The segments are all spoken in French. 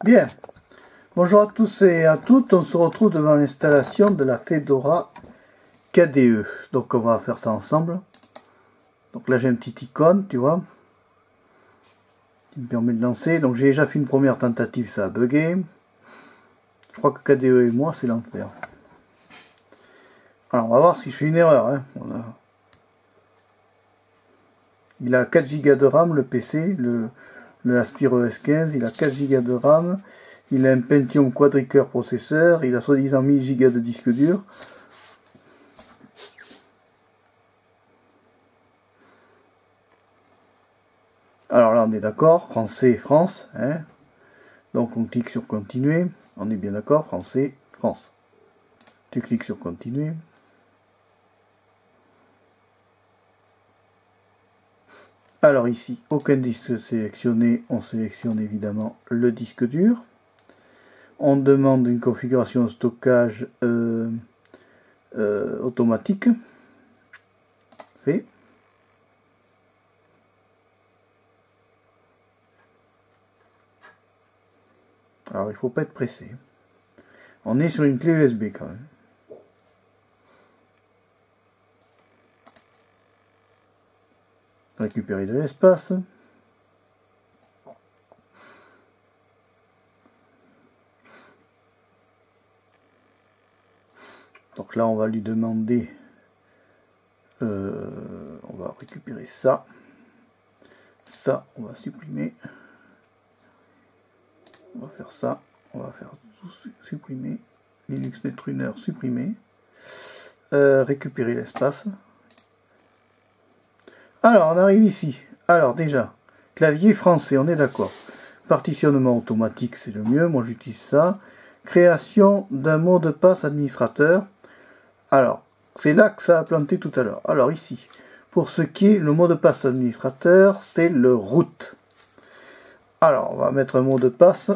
Bien, bonjour à tous et à toutes, on se retrouve devant l'installation de la Fedora KDE. Donc on va faire ça ensemble. Donc là j'ai une petite icône, tu vois, qui me permet de lancer. Donc j'ai déjà fait une première tentative, ça a bugué. Je crois que KDE et moi c'est l'enfer. Alors on va voir si je fais une erreur. Hein. Il a 4 Go de RAM le PC, le Aspire ES15, il a 4 Go de RAM, il a un Pentium quadricœur processeur, il a soi-disant 1000 Go de disque dur. Alors là on est d'accord, français, France, hein. Donc on clique sur continuer, on est bien d'accord, français, France. Tu cliques sur continuer. Alors ici, aucun disque sélectionné, on sélectionne évidemment le disque dur. On demande une configuration de stockage automatique. Fait. Alors il ne faut pas être pressé. On est sur une clé USB quand même. Récupérer de l'espace. Donc là on va lui demander, on va récupérer ça, on va supprimer, on va faire ça, on va faire tout supprimer, Linux Netrunner supprimer, récupérer l'espace. Alors on arrive ici, alors déjà, clavier français, on est d'accord, partitionnement automatique c'est le mieux, moi j'utilise ça, création d'un mot de passe administrateur. Alors, c'est là que ça a planté tout à l'heure. Alors ici, pour ce qui est le mot de passe administrateur, c'est le root. Alors, on va mettre un mot de passe.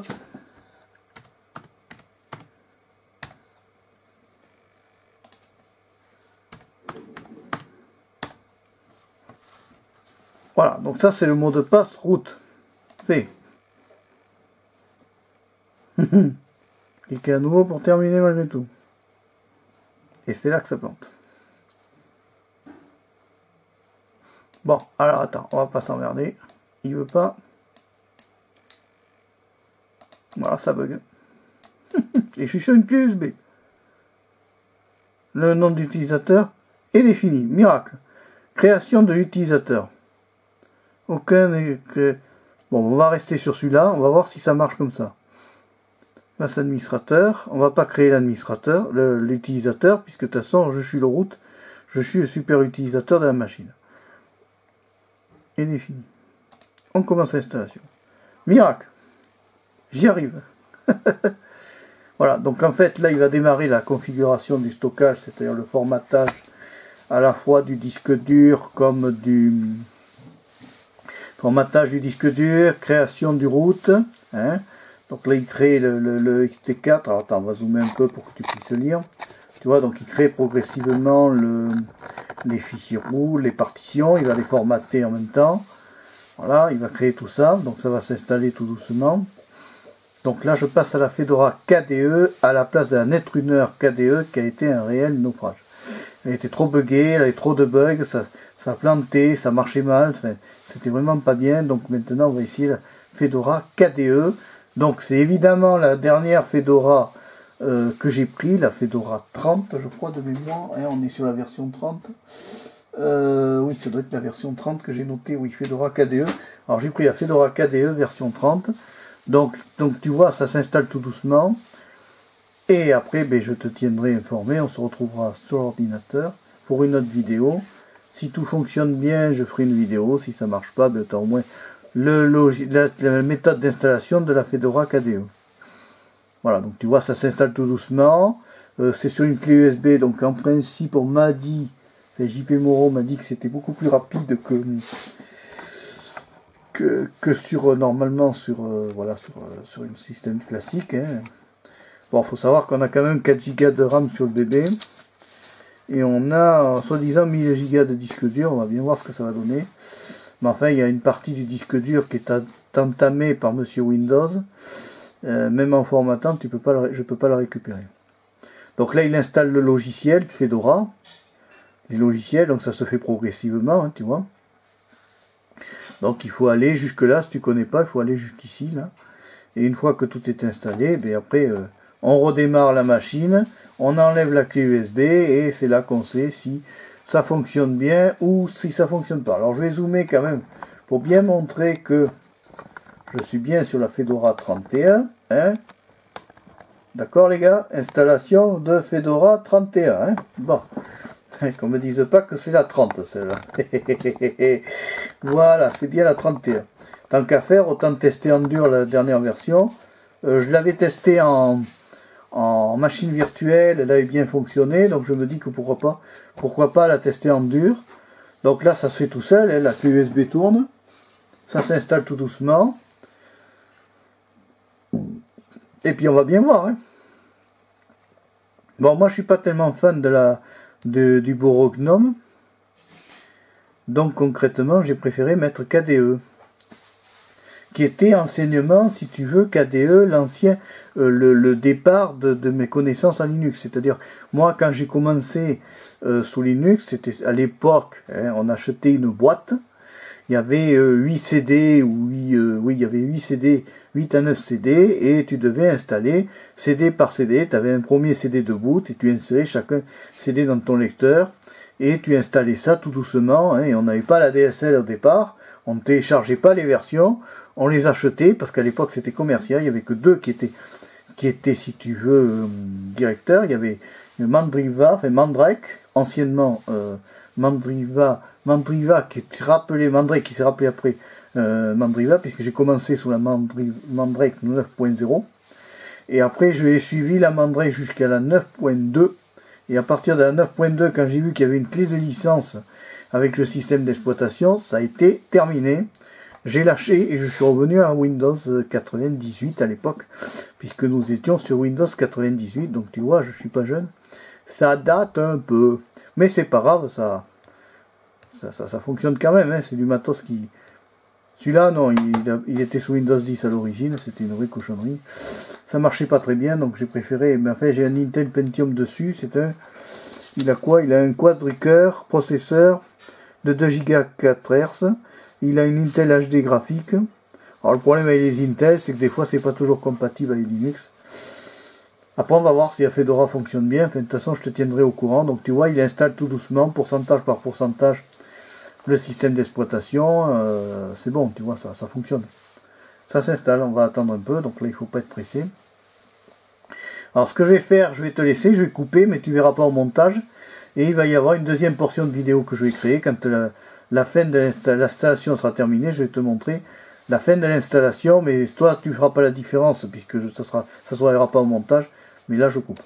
Voilà, donc ça c'est le mot de passe root. C'est. Cliquez à nouveau pour terminer malgré tout. Et c'est là que ça plante. Bon, alors attends, on va pas s'emmerder. Il veut pas. Voilà, ça bug. Et je suis sur une clé USB. Le nom d'utilisateur est défini. Miracle. Création de l'utilisateur. Aucun. Bon, on va rester sur celui-là. On va voir si ça marche comme ça. Passe administrateur, on va pas créer l'administrateur, l'utilisateur, puisque de toute façon je suis le root, je suis le super utilisateur de la machine. Et défini. On commence l'installation. Miracle, j'y arrive. Voilà, donc en fait là il va démarrer la configuration du stockage, c'est-à-dire le formatage à la fois du disque dur comme du formatage du disque dur, création du root, hein. Donc là, il crée le XT4. Alors attends, on va zoomer un peu pour que tu puisses lire. Tu vois, donc il crée progressivement les fichiers roux, les partitions. Il va les formater en même temps. Voilà, il va créer tout ça. Donc ça va s'installer tout doucement. Donc là, je passe à la Fedora KDE à la place de la Netrunner KDE qui a été un réel naufrage. Elle était trop buggée, elle avait trop de bugs, ça a planté, ça marchait mal. Enfin, c'était vraiment pas bien. Donc maintenant, on va essayer la Fedora KDE. Donc c'est évidemment la dernière Fedora que j'ai pris, la Fedora 30 je crois de mémoire, hein, on est sur la version 30, oui ça doit être la version 30 que j'ai noté, oui Fedora KDE, alors j'ai pris la Fedora KDE version 30, donc tu vois ça s'installe tout doucement, et après ben, je te tiendrai informé, on se retrouvera sur l'ordinateur pour une autre vidéo, si tout fonctionne bien je ferai une vidéo, si ça marche pas, ben, tu as au moins la méthode d'installation de la Fedora KDE. Voilà, donc tu vois, ça s'installe tout doucement. C'est sur une clé USB, donc en principe, on m'a dit, JP Moreau m'a dit que c'était beaucoup plus rapide que sur normalement sur voilà sur un système classique. Hein. Bon, faut savoir qu'on a quand même 4 Go de RAM sur le bébé. Et on a soi-disant 1000 Go de disque dur, on va bien voir ce que ça va donner. Mais enfin, il y a une partie du disque dur qui est entamée par Monsieur Windows. même en formatant, je ne peux pas la récupérer. Donc là, il installe le logiciel Fedora, les logiciels, donc ça se fait progressivement, hein, tu vois. Donc il faut aller jusque là, si tu connais pas, il faut aller jusqu'ici, là. Et une fois que tout est installé, ben après, on redémarre la machine, on enlève la clé USB, et c'est là qu'on sait si ça fonctionne bien ou si ça fonctionne pas. Alors je vais zoomer quand même, pour bien montrer que je suis bien sur la Fedora 31, hein. D'accord les gars, installation de Fedora 31, hein. Bon, qu'on me dise pas que c'est la 30 celle-là. Voilà, c'est bien la 31. Tant qu'à faire, autant tester en dur la dernière version. Je l'avais testé en machine virtuelle, elle avait bien fonctionné, donc je me dis que pourquoi pas la tester en dur. Donc là, ça se fait tout seul, hein, la clé USB tourne, ça s'installe tout doucement. Et puis on va bien voir. Hein. Bon, moi je suis pas tellement fan du bureau GNOME. Donc concrètement, j'ai préféré mettre KDE. Qui était enseignement, si tu veux, KDE, l'ancien, le départ de mes connaissances en Linux. C'est-à-dire, moi, quand j'ai commencé sous Linux, c'était à l'époque, hein, on achetait une boîte, il y avait 8 CD, oui, il y avait 8 CD, 8 à 9 CD, et tu devais installer CD par CD, tu avais un premier CD de boot, et tu installais chacun CD dans ton lecteur, et tu installais ça tout doucement, hein, et on n'avait pas la DSL au départ, on ne téléchargeait pas les versions, on les achetait, parce qu'à l'époque c'était commercial, il n'y avait que deux qui étaient, si tu veux, directeurs, il y avait Mandriva, enfin Mandrake, anciennement Mandriva qui s'est rappelé, Mandrake qui s'est rappelé après Mandriva, puisque j'ai commencé sous la Mandrake 9.0, et après je l'ai suivi la Mandrake jusqu'à la 9.2, et à partir de la 9.2, quand j'ai vu qu'il y avait une clé de licence avec le système d'exploitation, ça a été terminé. J'ai lâché et je suis revenu à Windows 98 à l'époque, puisque nous étions sur Windows 98, donc tu vois, je suis pas jeune. Ça date un peu, mais c'est pas grave, ça fonctionne quand même, hein, c'est du matos qui... Celui-là, non, il était sous Windows 10 à l'origine, c'était une vraie cochonnerie. Ça marchait pas très bien, donc j'ai préféré... Mais enfin, j'ai un Intel Pentium dessus, il a quoi? Il a un quad-cœur processeur de 2 Go 4 Hz. Il a une Intel HD graphique. Alors le problème avec les Intel, c'est que des fois c'est pas toujours compatible avec Linux. Après on va voir si la Fedora fonctionne bien. Enfin, de toute façon je te tiendrai au courant. Donc tu vois, il installe tout doucement, pourcentage par pourcentage, le système d'exploitation. C'est bon, tu vois, ça fonctionne. Ça s'installe, on va attendre un peu. Donc là il faut pas être pressé. Alors ce que je vais faire, je vais te laisser, je vais couper, mais tu verras pas au montage. Et il va y avoir une deuxième portion de vidéo que je vais créer quand la fin de l'installation sera terminée. Je vais te montrer la fin de l'installation, mais toi tu ne feras pas la différence puisque ça se voyera pas au montage, mais là je coupe.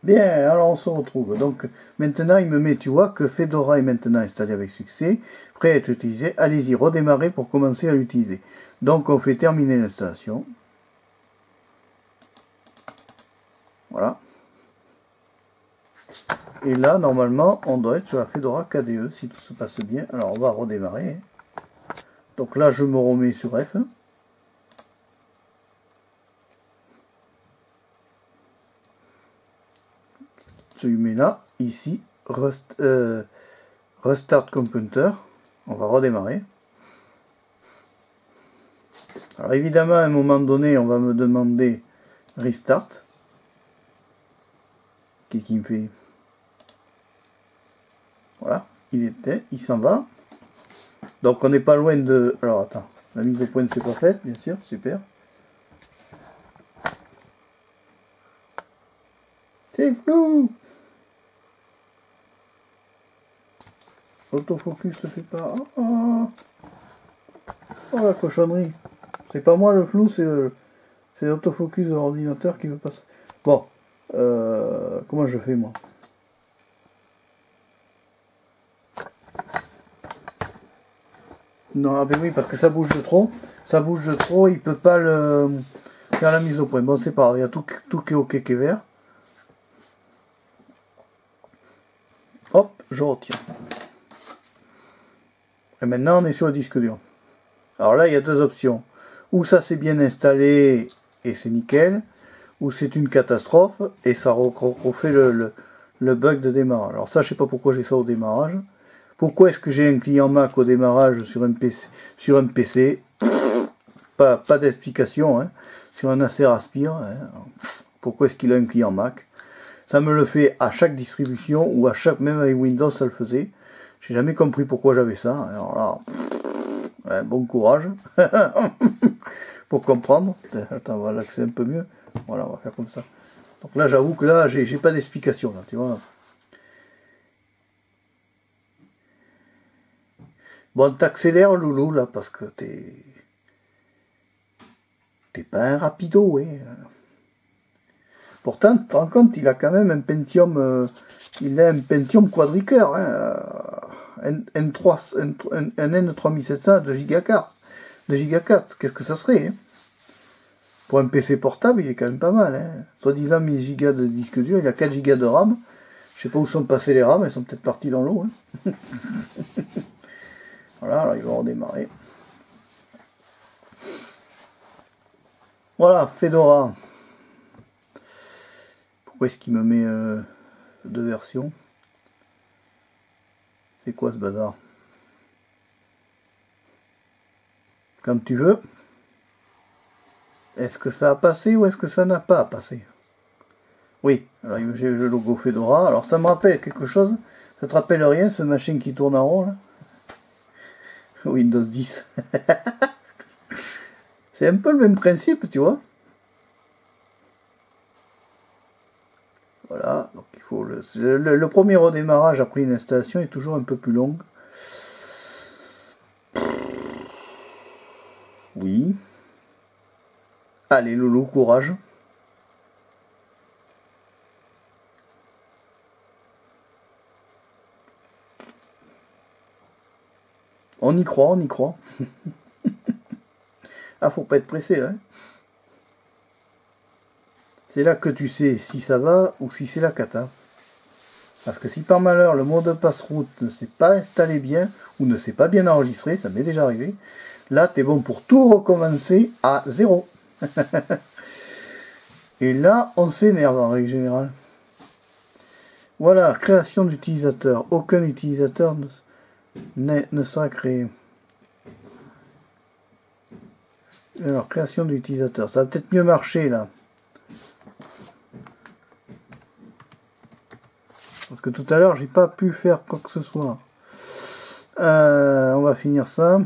Bien, alors on se retrouve. Donc maintenant il me met, tu vois, que Fedora est maintenant installé avec succès, prêt à être utilisé. Allez-y, redémarrer pour commencer à l'utiliser. Donc on fait terminer l'installation. Voilà. Et là, normalement, on doit être sur la Fedora KDE, si tout se passe bien. Alors, on va redémarrer. Donc là, je me remets sur F. Je lui mets là, ici, Restart Computer. On va redémarrer. Alors, évidemment, à un moment donné, on va me demander Restart. Qu'est-ce qu'il me fait? Voilà, il s'en va. Donc on n'est pas loin de... Alors attends, la mise au point ne s'est pas faite, bien sûr, super. C'est flou. L'autofocus se fait pas. Oh la cochonnerie. C'est pas moi le flou, c'est l'autofocus de l'ordinateur qui veut pas... Bon, comment je fais moi? Non, ah ben oui, parce que ça bouge de trop. Ça bouge de trop, il peut pas faire la mise au point. Bon, c'est pas grave, il y a tout qui est ok, qui est vert. Hop, je retiens. Et maintenant, on est sur le disque dur. Alors là, il y a deux options. ou ça s'est bien installé et c'est nickel, ou c'est une catastrophe et ça refait le bug de démarrage. Alors ça, je sais pas pourquoi j'ai ça au démarrage. Pourquoi est-ce que j'ai un client Mac au démarrage sur un PC, Pas d'explication, hein. Sur un Acer Aspire, hein. Pourquoi est-ce qu'il a un client Mac? Ça me le fait à chaque distribution ou à chaque, même avec Windows ça le faisait. J'ai jamais compris pourquoi j'avais ça. Alors là, ouais, bon courage pour comprendre. Attends, on va l'axer un peu mieux. Voilà, on va faire comme ça. Donc là, j'avoue que là, j'ai pas d'explication là, tu vois. Bon, t'accélères, Loulou, là, parce que t'es pas un rapido, hein. Pourtant, tu te rends compte, il a quand même un Pentium, il a un Pentium quadricœur, hein, un N3700 de Giga 4, qu'est-ce que ça serait, hein? Pour un PC portable, il est quand même pas mal, hein. Soi-disant 1000 Go de disque dur, il a 4 Go de RAM. Je sais pas où sont passées les RAM, elles sont peut-être parties dans l'eau, hein. Voilà, alors il va redémarrer. Voilà, Fedora. Pourquoi est-ce qu'il me met deux versions? C'est quoi ce bazar? Quand tu veux. Est-ce que ça a passé ou est-ce que ça n'a pas passé? Oui, alors j'ai le logo Fedora. Alors ça me rappelle quelque chose. Ça te rappelle rien, ce machin qui tourne en rond là? Windows 10. C'est un peu le même principe, tu vois. Voilà, donc il faut le premier redémarrage après une installation est toujours un peu plus long. Oui. Allez, Loulou, courage. On y croit, on y croit. Ah, faut pas être pressé là. C'est là que tu sais si ça va ou si c'est la cata. Parce que si par malheur le mot de passe-route ne s'est pas installé bien ou ne s'est pas bien enregistré, ça m'est déjà arrivé, là t'es bon pour tout recommencer à zéro. Et là on s'énerve en règle générale. Voilà, création d'utilisateur. Aucun utilisateur ne sera créé. Alors, création d'utilisateur. Ça va peut-être mieux marcher là. Parce que tout à l'heure, j'ai pas pu faire quoi que ce soit. On va finir ça.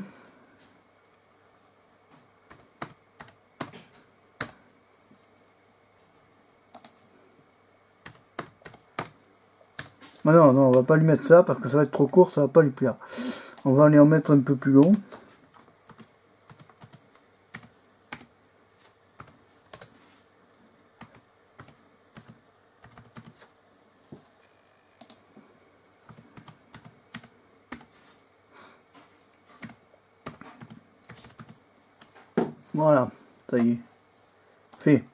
Ah non, non, on va pas lui mettre ça parce que ça va être trop court, ça va pas lui plaire. On va aller en mettre un peu plus long. Voilà, ça y est. Fait.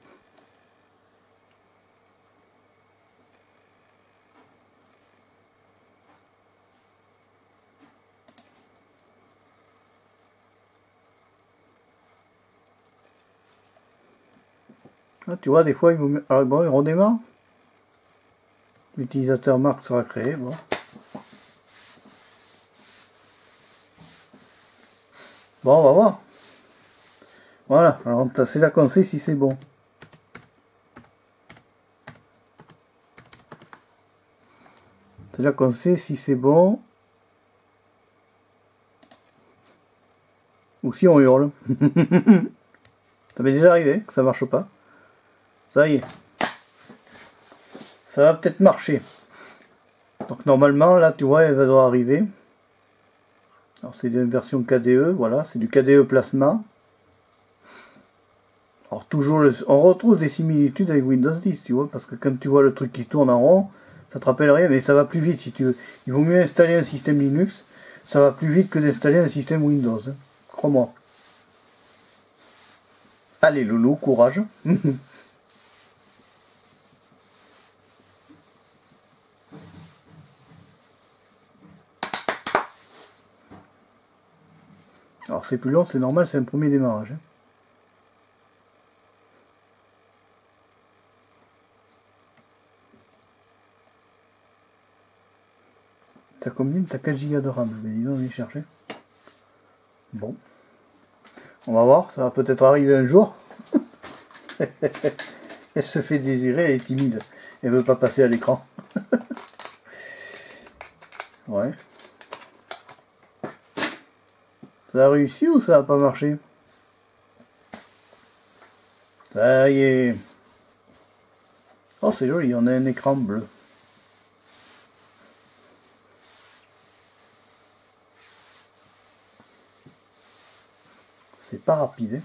Ah, tu vois, des fois, il vaut... Alors, bon, il redémarre. L'utilisateur marque sera créé. Bon. Bon, on va voir. Voilà, alors c'est là qu'on sait si c'est bon. C'est là qu'on sait si c'est bon. Ou si on hurle. Ça m'est déjà arrivé que ça marche pas. Ça y est. Ça va peut-être marcher. Donc normalement, là, tu vois, elle va devoir arriver. Alors c'est une version KDE, voilà, c'est du KDE Plasma. Alors toujours, on retrouve des similitudes avec Windows 10, tu vois, parce que quand tu vois le truc qui tourne en rond, ça te rappelle rien, mais ça va plus vite si tu veux. Il vaut mieux installer un système Linux, ça va plus vite que d'installer un système Windows, hein. Crois-moi. Allez Loulou, courage. Alors c'est plus long, c'est normal, c'est un premier démarrage, hein. T'as combien? T'as 4 Go de RAM. Mais dis donc, on va chercher. Bon. On va voir, ça va peut-être arriver un jour. Elle se fait désirer, elle est timide. Elle veut pas passer à l'écran. Ouais. Ça a réussi ou ça a pas marché? Ça y est. Oh, c'est joli, on a un écran bleu. C'est pas rapide,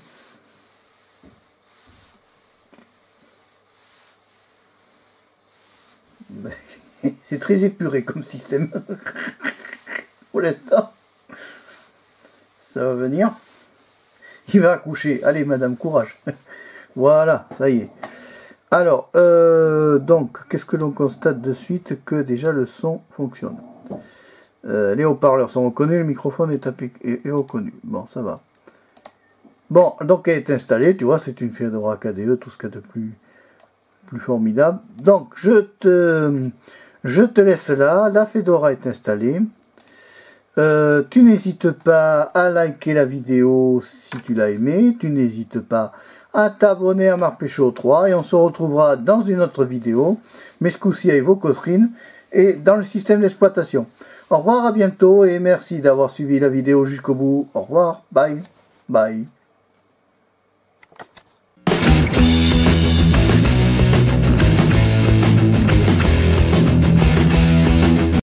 hein. C'est très épuré comme système. Pour l'instant. Ça va venir. Il va accoucher. Allez, madame, courage. Voilà, ça y est. Alors, donc, qu'est-ce que l'on constate de suite? Que déjà le son fonctionne. Les haut-parleurs sont reconnus, le microphone est reconnu. Bon, ça va. Bon, donc elle est installée, tu vois, c'est une Fedora KDE, tout ce qu'il y a de plus formidable. Donc, je te laisse là, la Fedora est installée. Tu n'hésites pas à liker la vidéo si tu l'as aimé, tu n'hésites pas à t'abonner à Marpécho 3 et on se retrouvera dans une autre vidéo, mais ce coup-ci avec vos cosrines et dans le système d'exploitation. Au revoir, à bientôt et merci d'avoir suivi la vidéo jusqu'au bout. Au revoir, bye, bye.